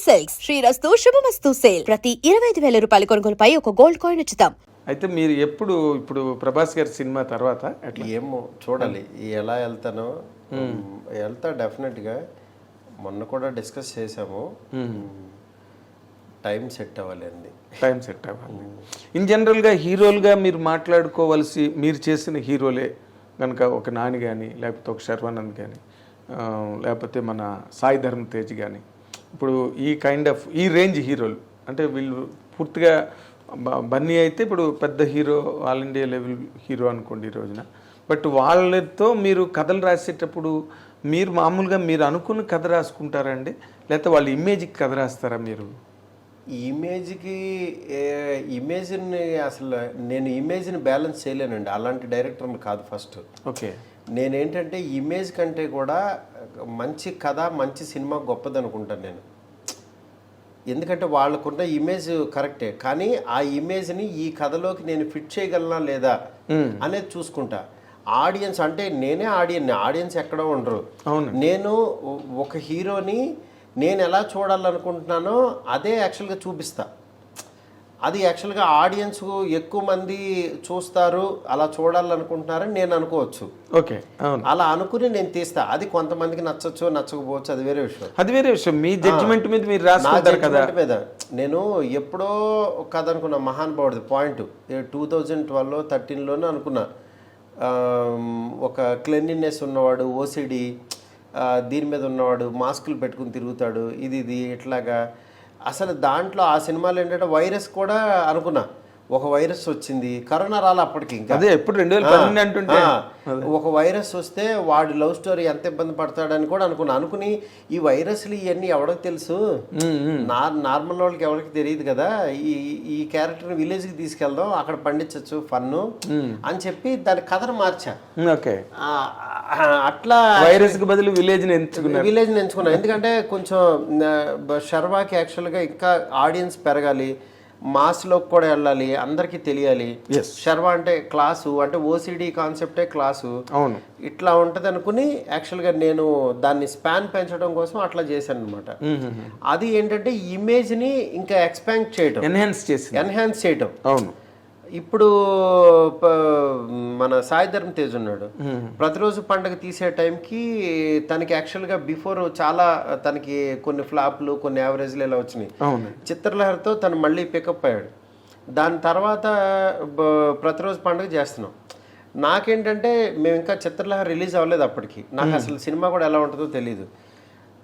Silks శ్రీరస్తు శుభమస్తు sale ప్రతి 25,000 రూపాయల కొనుగోలుపై ఒక గోల్డ్ కాయిన్ ఉచితం. అయితే మీరు ఇప్పుడు ప్రభాస్ గారి సినిమా తర్వాత ఏమో చూడాలి ఎలా వెళ్తానో. వెళ్తా డెఫినెట్గా. మొన్న కూడా డిస్కస్ చేసాము. టైం సెట్ అవ్వాలి. ఇన్ జనరల్గా హీరోలుగా మీరు మాట్లాడుకోవాల్సి మీరు చేసిన హీరోలే కనుక ఒక నాని కానీ లేకపోతే ఒక శర్వానంద్ కానీ లేకపోతే మన సాయి ధర్మ తేజ్ కానీ ఇప్పుడు ఈ రేంజ్ హీరోలు అంటే వీళ్ళు పూర్తిగా బన్నీ అయితే ఇప్పుడు పెద్ద hero all India level hero అనుకోండి ఈ రోజున. బట్ వాళ్ళతో మీరు కథలు రాసేటప్పుడు మీరు మామూలుగా మీరు అనుకున్న కథ రాసుకుంటారా అండి, లేకపోతే వాళ్ళ ఇమేజ్కి కథ రాస్తారా మీరు? ఇమేజ్ని అసలు నేను ఇమేజ్ని బ్యాలెన్స్ చేయలేనండి. అలాంటి డైరెక్టర్ని కాదు. ఫస్ట్ ఓకే, నేనేంటంటే ఇమేజ్ కంటే కూడా మంచి కథ మంచి సినిమా గొప్పది అనుకుంటాను నేను. ఎందుకంటే వాళ్ళకున్న ఇమేజ్ కరెక్టే, కానీ ఆ ఇమేజ్ని ఈ కథలోకి నేను ఫిట్ చేయగలనా లేదా అనేది చూసుకుంటా. ఆడియన్స్ అంటే నేనే ఆడియన్స్ ఎక్కడో ఉండరు. నేను ఒక హీరోని నేను ఎలా చూడాలనుకుంటున్నానో అదే యాక్చువల్గా చూపిస్తా. అది యాక్చువల్గా ఆడియన్స్ ఎక్కువ మంది చూస్తారు, అలా చూడాలనుకుంటున్నారని నేను అనుకోవచ్చు. ఓకే, అలా అనుకుని నేను తీస్తా. అది కొంతమందికి నచ్చచ్చు నచ్చకపోవచ్చు, అది వేరే విషయం. మీ జడ్జిమెంట్ మీద మీరు రాసుకుంటారు కదా. మీద నేను ఎప్పుడో కథ అనుకున్నా, మహానుభావుడిది పాయింట్ 2012 13లోనే అనుకున్నా. ఒక క్లెన్లీనెస్ ఉన్నవాడు, ఓసిడి దీని మీద ఉన్నవాడు, మాస్కులు పెట్టుకుని తిరుగుతాడు, ఇది ఇట్లాగా. అసలు దాంట్లో ఆ సినిమాలో ఏంటంటే వైరస్ కూడా అనుకున్నా. ఒక వైరస్ వచ్చింది, కరోనా రాలే అప్పటికి. ఇంకా అదే ఎప్పుడు 2012 అంటుంటే ఒక వైరస్ వస్తే వాడి లవ్ స్టోరీ ఎంత ఇబ్బంది పడతాడని కూడా అనుకుని ఈ వైరస్లు ఇవన్నీ ఎవరికి తెలుసు, నార్మల్ వాళ్ళకి ఎవరికి తెలియదు కదా, ఈ క్యారెక్టర్ని విలేజ్కి తీసుకెళ్దాం, అక్కడ పండించచ్చు ఫన్ను అని చెప్పి దాని కథను మార్చా. అట్లా వైరస్ కి బదులు విలేజ్ని ఎంచుకున్నా. ఎందుకంటే కొంచెం శర్వాకి యాక్చువల్గా ఇంకా ఆడియన్స్ పెరగాలి, మాస్లోకి కూడా వెళ్ళాలి, అందరికీ తెలియాలి. శర్వా అంటే క్లాసు, అంటే ఓసిడి కాన్సెప్టే క్లాసు. అవును, ఇట్లా ఉంటుంది అనుకుని యాక్చువల్గా నేను దాన్ని స్పాన్ పెంచడం కోసం అట్లా చేశాను అనమాట. అది ఏంటంటే ఇమేజ్ని ఇంకా ఎక్స్పాండ్ చేయడం, ఎన్హాన్స్ చేయడం. అవును. ఇప్పుడు మన సాయి ధర్మ తేజ్ ఉన్నాడు, ప్రతిరోజు పండుగ తీసే టైంకి తనకి యాక్చువల్గా బిఫోర్ చాలా తనకి కొన్ని ఫ్లాప్లు కొన్ని యావరేజ్లు ఇలా వచ్చినాయి. చిత్రలహరితో తను మళ్ళీ పికప్ అయ్యాడు. దాని తర్వాత ప్రతిరోజు పండుగ చేస్తున్నాం. నాకేంటంటే మేము ఇంకా చిత్రలహరి రిలీజ్ అవ్వలేదు అప్పటికి. నాకు అసలు సినిమా కూడా ఎలా ఉంటుందో తెలియదు.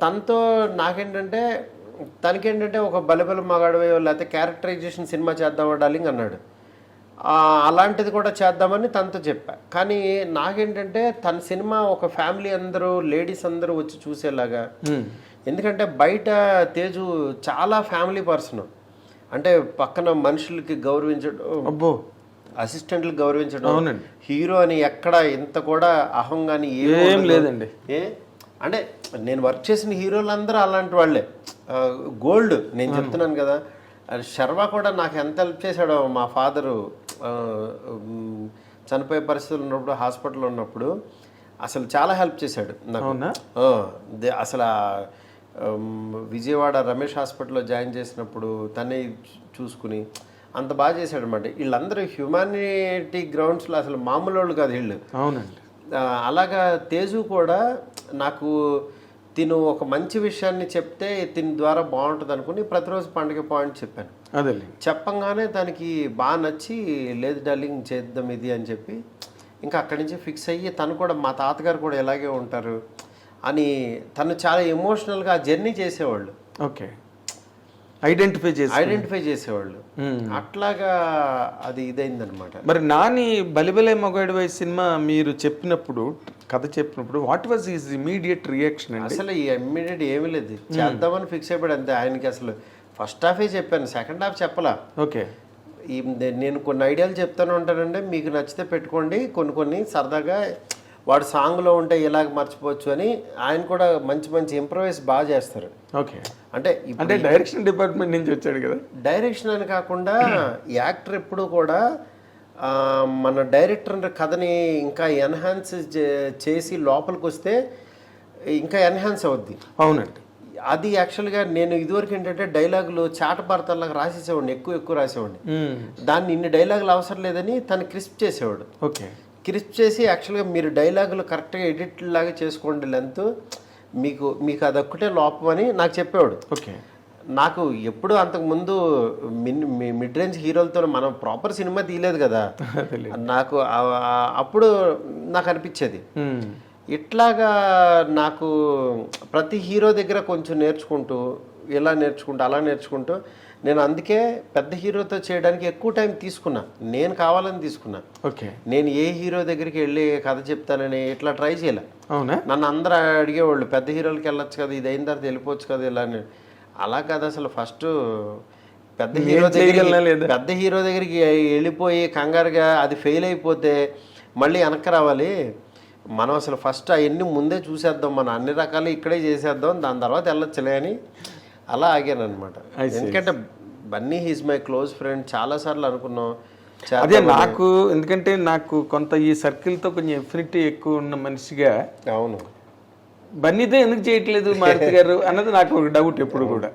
తనతో నాకేంటంటే తనకేంటంటే ఒక బలబల మగాడవో లేకపోతే క్యారెక్టరైజేషన్ సినిమా చేద్దాం డార్లింగ్ అన్నాడు. అలాంటిది కూడా చేద్దామని తనతో చెప్పా. కానీ నాకేంటంటే తన సినిమా ఒక ఫ్యామిలీ అందరూ లేడీస్ అందరూ వచ్చి చూసేలాగా, ఎందుకంటే బయట తేజు చాలా ఫ్యామిలీ పర్సన్. అంటే పక్కన మనుషులకి గౌరవించడం, అసిస్టెంట్లకు గౌరవించడం, హీరో అని ఎక్కడ ఇంత కూడా అహం కానీ ఏం లేదండి. అంటే నేను వర్క్ చేసిన హీరోలందరూ అలాంటి వాళ్ళే, గోల్డ్. నేను చెప్తున్నాను కదా, శర్వా కూడా నాకు ఎంత హెల్ప్ చేశాడో. మా ఫాదరు చనిపోయే పరిస్థితులు ఉన్నప్పుడు, హాస్పిటల్లో ఉన్నప్పుడు అసలు చాలా హెల్ప్ చేశాడు నాకు. అసలు విజయవాడ రమేష్ హాస్పిటల్లో జాయిన్ చేసినప్పుడు తనే చూసుకుని అంత బాగా చేశాడు అనమాట. వీళ్ళందరూ హ్యుమానిటీ గ్రౌండ్స్లో అసలు మామూలు వాళ్ళు కాదు వీళ్ళు. అవునండి. అలాగా తేజు కూడా నాకు తిను ఒక మంచి విషయాన్ని చెప్తే తిని ద్వారా బాగుంటుంది అనుకుని ప్రతిరోజు పండుగ పాయింట్ చెప్పాను. అదే చెప్పంగానే తనకి బాగా నచ్చి లేదు డార్లింగ్ చేద్దాం ఇది అని చెప్పి ఇంకా అక్కడి నుంచి ఫిక్స్ అయ్యి, తను కూడా మా తాతగారు కూడా ఇలాగే ఉంటారు అని చాలా ఎమోషనల్గా ఆ జర్నీ చేసేవాళ్ళు. ఓకే, ఐడెంటిఫై చేసేవాళ్ళు. అట్లాగా అది ఇదైందనమాట. మరి నాని బలిబలే మొగాడివై సినిమా మీరు కథ చెప్పినప్పుడు what was his immediate reaction? అసలు ఇమ్మీడియట్ ఏమీ లేదు, చేద్దామని ఫిక్స్ అయిపోయాడు అంతే. ఆయనకి అసలు ఫస్ట్ హాఫే చెప్పాను, సెకండ్ హాఫ్ చెప్పలా. ఓకే, నేను కొన్ని ఐడియాలు చెప్తాను ఉంటానండి, మీకు నచ్చితే పెట్టుకోండి, కొన్ని సరదాగా వాడు సాంగ్లో ఉంటే ఇలాగ మర్చిపోవచ్చు అని. ఆయన కూడా మంచి ఇంప్రవైజ్ బాగా చేస్తారు. ఓకే, అంటే డైరెక్షన్ డిపార్ట్మెంట్ నుంచి వచ్చాడు కదా. డైరెక్షన్ అని కాకుండా యాక్టర్ ఎప్పుడు కూడా మన డైరెక్టర్ కథని ఇంకా ఎన్హాన్స్ చేసి లోపలికి వస్తే ఇంకా ఎన్హాన్స్ అవుద్ది. అవునండి. అది యాక్చువల్గా నేను ఇదివరకు ఏంటంటే డైలాగులు చాటభారతాల్లాగా రాసేసేవాడిని, ఎక్కువ రాసేవాడిని. దాన్ని ఇన్ని డైలాగులు అవసరం లేదని తను క్రిస్ప్ చేసేవాడు. ఓకే, క్రిస్ప్ చేసి యాక్చువల్గా మీరు డైలాగులు కరెక్ట్గా ఎడిట్ లాగా చేసుకోండి, లెంత్ మీకు అదొక్కటే లోపం అని నాకు చెప్పేవాడు. ఓకే. నాకు ఎప్పుడు అంతకుముందు మిడ్ రేంజ్ హీరోలతో మనం ప్రాపర్ సినిమా తీయలేదు కదా, నాకు అప్పుడు నాకు అనిపించేది ఇట్లాగా. నాకు ప్రతి హీరో దగ్గర కొంచెం నేర్చుకుంటూ, ఇలా నేర్చుకుంటూ అలా నేర్చుకుంటూ, నేను అందుకే పెద్ద హీరోతో చేయడానికి ఎక్కువ టైం తీసుకున్నా, నేను కావాలని తీసుకున్నా. ఓకే. నేను ఏ హీరో దగ్గరికి వెళ్ళి కథ చెప్తానని ఇట్లా ట్రై చేయలే. అవునా? నన్ను అందరూ అడిగేవాళ్ళు, పెద్ద హీరోలకి వెళ్ళొచ్చు కదా, ఇది అయిన తర్వాత వెళ్ళిపోవచ్చు కదా ఇలా అని. అలా కాదు, అసలు ఫస్ట్ పెద్ద హీరో దగ్గరికి వెళ్ళిపోయి కంగారుగా అది ఫెయిల్ అయిపోతే మళ్ళీ వెనక్కి రావాలి. మనం అసలు ఫస్ట్ అవన్నీ ముందే చూసేద్దాం, మనం అన్ని రకాలు ఇక్కడే చేసేద్దాం, దాని తర్వాత వెళ్ళొచ్చులే అని అలా ఆగాను అనమాట. ఎందుకంటే Bunny he's my close friend, చాలాసార్లు అనుకున్నాం. అదే నాకు, ఎందుకంటే నాకు కొంత ఈ సర్కిల్తో కొంచెం ఎఫినిటీ ఎక్కువ ఉన్న మనిషిగా, అవును, బన్నీతో ఎందుకు చేయట్లేదు మారుతి గారు అన్నది నాకు ఒక డౌట్ ఎప్పుడు కూడా.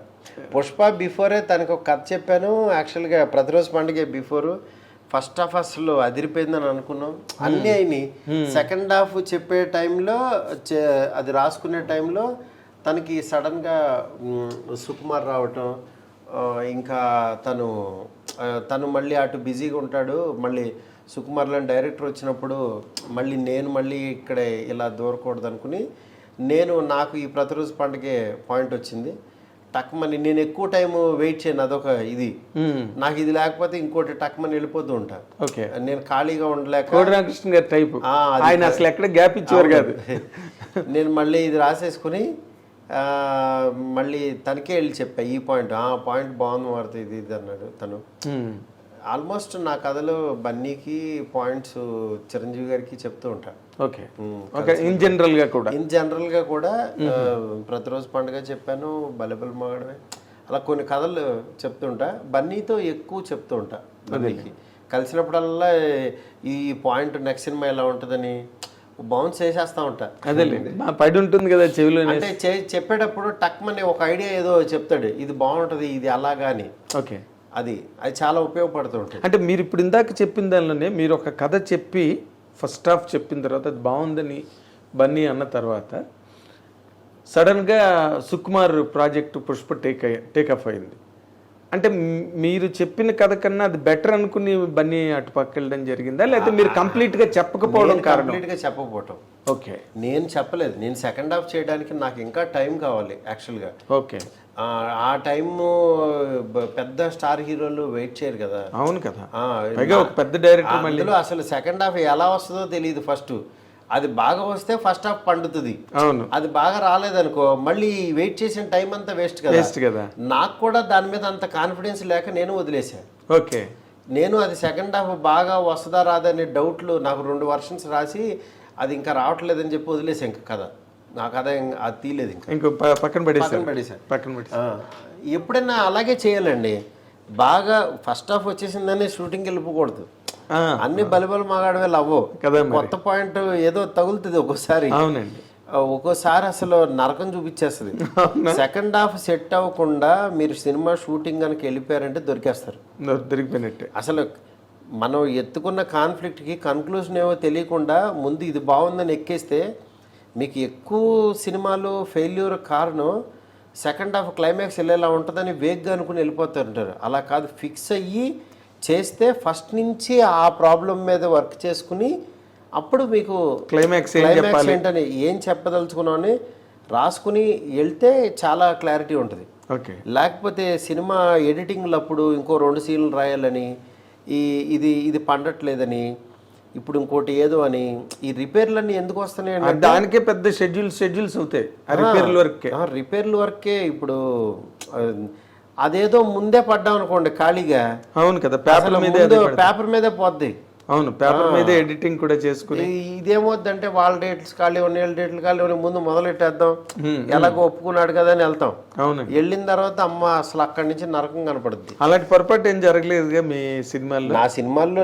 పుష్ప బిఫోరే తనకు ఒక కథ చెప్పాను యాక్చువల్గా, ప్రతిరోజు పండుగ బిఫోర్. ఫస్ట్ హాఫ్ అసలు అదిరిపోయిందని అనుకున్నాం, అన్నీ అయినాయి. సెకండ్ హాఫ్ చెప్పే టైంలో, అది రాసుకునే టైంలో తనకి సడన్గా సుకుమార్ రావటం, ఇంకా తను మళ్ళీ అటు బిజీగా ఉంటాడు. మళ్ళీ సుకుమార్లోని డైరెక్టర్ వచ్చినప్పుడు మళ్ళీ ఇక్కడ ఇలా దూరకూడదు అనుకుని, నాకు ఈ ప్రతిరోజు పండుగ పాయింట్ వచ్చింది. టక్మని నేను ఎక్కువ టైం వెయిట్ చేయను, అదొక ఇది. నాకు ఇది లేకపోతే ఇంకోటి టక్మని వెళ్ళిపోతూ ఉంటా. నేను ఖాళీగా ఉండలేక కోటరామకృష్ణ గారి టైప్, ఆయన అసలు ఎక్కడ గ్యాప్ ఇచ్చేవారు కాదు. నేను మళ్ళీ ఇది రాసేసుకుని మళ్ళీ తనకే వెళ్ళి చెప్పా ఈ పాయింట్ బాగుంది మారుతుంది ఇది అన్నాడు తను. ఆల్మోస్ట్ నా కథలో బన్నీకి పాయింట్స్ చిరంజీవి గారికి చెప్తూ ఉంటా. ఓకే. ఇన్ జనరల్ గా కూడా ప్రతిరోజు పండుగ చెప్పాను, బలెబల్ మగడమే, అలా కొన్ని కథలు చెప్తుంటా. బన్నీతో ఎక్కువ చెప్తూ ఉంటా. బన్నీకి కలిసినప్పుడల్లా ఈ పాయింట్ నెక్స్ట్ సినిమా ఎలా ఉంటుందని బౌన్స్ చేసేస్తా ఉంటా. అదే పడి ఉంటుంది కదా చెవిలో. అంటే చెప్పేటప్పుడు టక్మని ఒక ఐడియా ఏదో చెప్తాడు, ఇది బాగుంటది, ఇది అలాగా అని. ఓకే. అది చాలా ఉపయోగపడుతూ ఉంటుంది. అంటే మీరు ఇప్పుడు ఇందాక చెప్పిన దానిలోనే మీరు ఒక కథ చెప్పి ఫస్ట్ హాఫ్ చెప్పిన తర్వాత అది బాగుందని బన్నీ అన్న తర్వాత సడన్గా Sukumar project Pushpa take off అయింది. అంటే మీరు చెప్పిన కథ కన్నా అది బెటర్ అనుకుని బన్నీ అటు పక్క వెళ్ళడం జరిగిందా, లేకపోతే మీరు కంప్లీట్గా చెప్పకపోవడం కారణం? కంప్లీట్గా చెప్పకపోవటం. ఓకే. నేను చెప్పలేదు, నేను సెకండ్ హాఫ్ చేయడానికి నాకు ఇంకా టైం కావాలి యాక్చువల్గా. ఓకే. ఆ టైం పెద్ద స్టార్ హీరోలు వెయిట్ చేయరు కదా. అవును కదా, ఒక పెద్ద డైరెక్టర్. మళ్ళీ అసలు సెకండ్ హాఫ్ ఎలా వస్తుందో తెలియదు. ఫస్ట్ అది బాగా వస్తే ఫస్ట్ హాఫ్ పండుతుంది. అవును. అది బాగా రాలేదనుకో మళ్ళీ వెయిట్ చేసిన టైం అంతా వేస్ట్ కదా. నాకు కూడా దాని మీద అంత కాన్ఫిడెన్స్ లేక నేను వదిలేశాను. ఓకే. నేను అది సెకండ్ హాఫ్ బాగా వస్తుందా రాదనే డౌట్లు, నాకు 2 వర్షన్స్ రాసి అది ఇంకా రావట్లేదని చెప్పి వదిలేసాను. ఇంకా కథ నా కథ అది తీయలేదు, ఇంకా పక్కన పడేసాను. ఎప్పుడైనా అలాగే చేయాలండి. బాగా ఫస్ట్ హాఫ్ వచ్చేసిందని షూటింగ్కి వెళ్ళిపోకూడదు. అన్ని బలిబలు మగాడవే అవ్వవు కదా. కొత్త పాయింట్ ఏదో తగులుతుంది ఒక్కోసారి. అవునండి. ఒక్కోసారి అసలు నరకం చూపించేస్తుంది. సెకండ్ హాఫ్ సెట్ అవ్వకుండా మీరు సినిమా షూటింగ్ కనుక వెళ్ళిపోయారంటే దొరికిపోయినట్టే. అసలు మనం ఎత్తుకున్న కాన్ఫ్లిక్ట్కి కన్క్లూజన్ ఏవో తెలియకుండా ముందు ఇది బాగుందని ఎక్కేస్తే మీకు ఎక్కువ సినిమాలు ఫెయిల్యూర్ కారణం సెకండ్ హాఫ్ క్లైమాక్స్ వెళ్ళేలా ఉంటుందని వేగ్గా అనుకుని వెళ్ళిపోతుంటారు. అలా కాదు, ఫిక్స్ అయ్యి చేస్తే ఫస్ట్ నుంచి ఆ ప్రాబ్లం మీద వర్క్ చేసుకుని అప్పుడు మీకు క్లైమాక్స్ ఏంటని ఏం చెప్పదలుచుకున్నామని రాసుకుని వెళ్తే చాలా క్లారిటీ ఉంటుంది. లేకపోతే సినిమా ఎడిటింగ్లు అప్పుడు ఇంకో 2 సీన్లు రాయాలని, ఇది పండట్లేదని, ఇప్పుడు ఇంకోటి ఏదో అని, ఈ రిపేర్లన్నీ ఎందుకు వస్తున్నాయి? దానికే పెద్ద షెడ్యూల్స్ అవుతాయి. రిపేర్ల వర్కే ఇప్పుడు అదేదో ముందే పడ్డాం అనుకోండి ఖాళీగా. అవును కదా, పేపర్ మీదే పోద్ది. అవును, పేపర్ మీద ఎడిటింగ్ కూడా చేసుకుని ఇదేమవుద్దంటే వాళ్ళ డేట్స్ ఖాళీ ఉన్నాయి, వీళ్ళ డేట్లు ఖాళీ ఉన్నాయి, ముందు మొదలెట్టేద్దాం, ఎలాగో ఒప్పుకున్నాడు కదా అని వెళ్తాం. అవును. వెళ్ళిన తర్వాత అమ్మ అసలు అక్కడి నుంచి నరకం కనపడుద్ది. అలాంటి పొరపాటు ఏం జరగలేదుగా మీ సినిమాల్లో? నా సినిమాల్లో,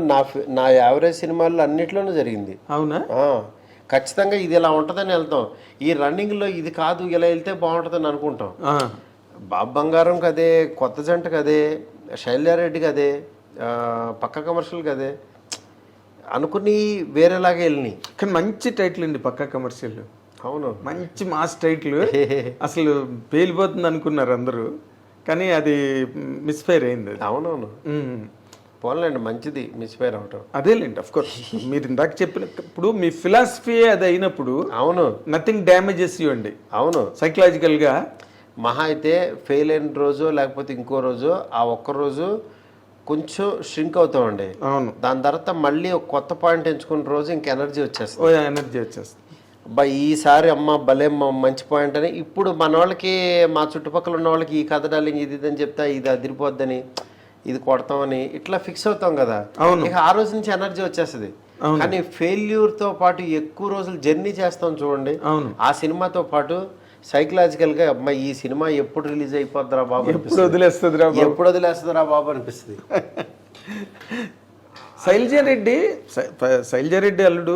నా యావరేజ్ సినిమాల్లో అన్నిట్లోనూ జరిగింది. అవునా? ఖచ్చితంగా ఇది ఇలా ఉంటుందని వెళ్తాం. ఈ రన్నింగ్లో ఇది కాదు ఇలా వెళ్తే బాగుంటుందని అనుకుంటాం. బాబు బంగారంకి అదే, కొత్త జంటకి అదే, శైలజారెడ్డికి అదే, పక్క కమర్షియల్కి అదే అనుకుని వేరేలాగా వెళ్ళినాయి. కానీ మంచి టైటిల్ అండి పక్కా కమర్షియల్. అవును, మంచి మాస్ టైటిల్. అసలు పేలిపోతుంది అనుకున్నారు అందరూ, కానీ అది మిస్ఫైర్ అయింది. అవునవును, పోన్లేండి, మంచిది మిస్ఫైర్ అవటం. అదేలేండి, అఫ్ కోర్స్ మీరు ఇందాక చెప్పినప్పుడు మీ ఫిలాసఫీ అది అయినప్పుడు అవును, నథింగ్ డ్యామేజెస్ యూ అండి. అవును, సైకలాజికల్గా మహా అయితే ఫెయిల్ అయిన రోజు లేకపోతే ఇంకో రోజు ఆ ఒక్క రోజు కొంచెం ష్రింక్ అవుతామండి. అవును, దాని తర్వాత మళ్ళీ ఒక కొత్త పాయింట్ ఎంచుకున్న రోజు ఇంక ఎనర్జీ వచ్చేస్తుంది. ఎనర్జీ వచ్చేస్తుంది. అబ్బా ఈసారి అమ్మ భలే మంచి పాయింట్ అని ఇప్పుడు మన వాళ్ళకి, మా చుట్టుపక్కల ఉన్న వాళ్ళకి ఈ కథ డార్లింగ్ ఇది అని చెప్తా ఇది అదిరిపోద్దని, ఇది కొడతామని ఇట్లా ఫిక్స్ అవుతాం కదా. ఇక ఆ రోజు నుంచి ఎనర్జీ వచ్చేస్తుంది. కానీ ఫెయిల్యూర్తో పాటు ఎక్కువ రోజులు జర్నీ చేస్తాం చూడండి, ఆ సినిమాతో పాటు సైకలాజికల్గా అమ్మాయి ఈ సినిమా ఎప్పుడు రిలీజ్ అయిపోద్దిరా బాబు, ఎప్పుడు వదిలేస్తుందిరా బాబు అనిపిస్తుంది. శైలజారెడ్డి అల్లుడు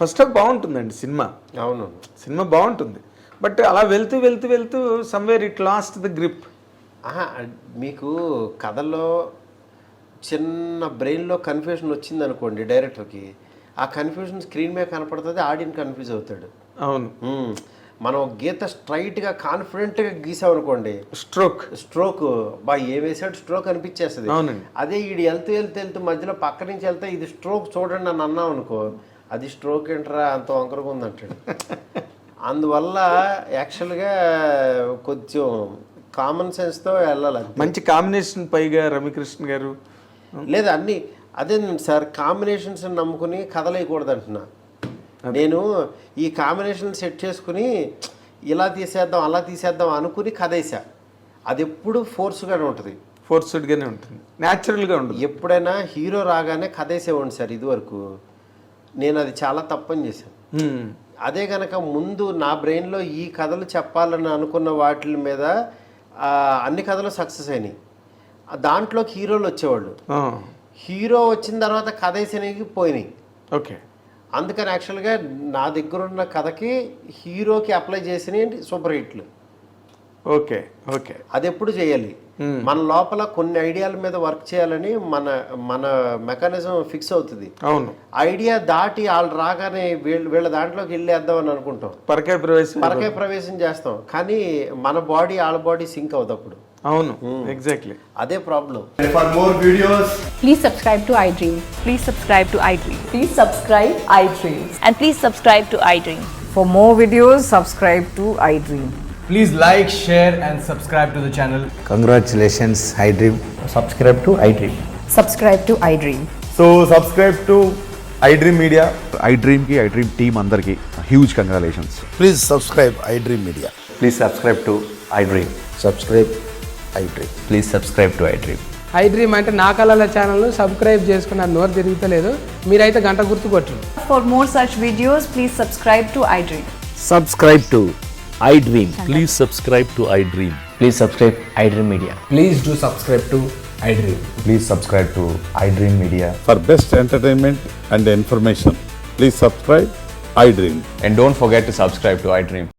ఫస్ట్ హాఫ్ బాగుంటుందండి సినిమా. అవును, సినిమా బాగుంటుంది, బట్ అలా వెళ్తూ వెళ్తూ వెళ్తూ somewhere it last the grip. మీకు కథలో చిన్న బ్రెయిన్లో కన్ఫ్యూజన్ వచ్చింది అనుకోండి డైరెక్టర్కి, ఆ కన్ఫ్యూజన్ స్క్రీన్ మీద కనపడుతుంది, ఆడియన్స్ కన్ఫ్యూజ్ అవుతాడు. అవును, మనం గీత స్ట్రైట్గా కాన్ఫిడెంట్గా గీసామనుకోండి, స్ట్రోక్ బా ఏ వేసాడు స్ట్రోక్ అనిపించేస్తుంది. అదే ఈడు వెళ్తూ వెళ్తూ వెళ్తూ మధ్యలో పక్క నుంచి వెళ్తే ఇది స్ట్రోక్ చూడండి అని అన్నాం అనుకో, అది స్ట్రోక్ ఏంట్రా అంత వంకరగా ఉందంటాడు. అందువల్ల యాక్చువల్గా కొంచెం కామన్ సెన్స్తో వెళ్ళాలి. మంచి కాంబినేషన్, పైగా రమ్యకృష్ణ గారు లేదా అన్ని అదే సార్, కాంబినేషన్స్ నమ్ముకుని కథలేయకూడదు అంటున్నా నేను. ఈ కాంబినేషన్ సెట్ చేసుకుని ఇలా తీసేద్దాం అలా తీసేద్దాం అనుకుని కథ వేసా, అది ఎప్పుడు ఫోర్స్గానే ఉంటుంది, ఫోర్స్డ్గానే ఉంటుంది, న్యాచురల్గా ఉంటుంది. ఎప్పుడైనా హీరో రాగానే కథ వేసేవాడిని సార్ ఇదివరకు, నేను అది చాలా తప్పని చేశాను. అదే కనుక ముందు నా బ్రెయిన్లో ఈ కథలు చెప్పాలని అనుకున్న వాటి మీద అన్ని కథలు సక్సెస్ అయినాయి. దాంట్లోకి హీరోలు వచ్చేవాళ్ళు, హీరో వచ్చిన తర్వాత కథ వేసేవి పోయినాయి. ఓకే, అందుకని యాక్చువల్గా నా దగ్గర ఉన్న కథకి హీరోకి అప్లై చేసినవి సూపర్ హిట్లు. ఓకే ఓకే, అది ఎప్పుడు చేయాలి, మన లోపల కొన్ని ఐడియాల మీద వర్క్ చేయాలని మన మెకానిజం ఫిక్స్ అవుతుంది. అవును, ఐడియా దాటి వాళ్ళు రాగానే వీళ్ళ దాంట్లోకి వెళ్ళేద్దాం అని అనుకుంటాం, పరకాయ ప్రవేశం చేస్తాం, కానీ మన బాడీ వాళ్ళ బాడీ సింక్ అవుతుంది అప్పుడు. అవును, ఎగ్జాక్ట్లీ అదే problem. For more videos, please subscribe to iDream. Please subscribe to iDream. Please subscribe iDream. And please subscribe to iDream. For more videos, subscribe to iDream. please like, share and subscribe to the channel. Congratulations, iDream. Subscribe to iDream. Subscribe to iDream. So subscribe to iDream Media. iDream ki iDream team andarki huge congratulations. Please subscribe iDream Media. Please subscribe to iDream. Subscribe iDream. Please subscribe to iDream. iDream అంటే నా కళల channel subscribe చేసుకున్న నోరు తిరుగుతలేదు, మీరైతే గంట గుర్తు కొట్టండి. For more such videos, please subscribe to iDream. Subscribe to iDream. Please subscribe to iDream. Please subscribe iDream Media. Please do subscribe to iDream. Please subscribe to iDream Media. For best entertainment and information, please subscribe iDream. And don't forget to subscribe to iDream.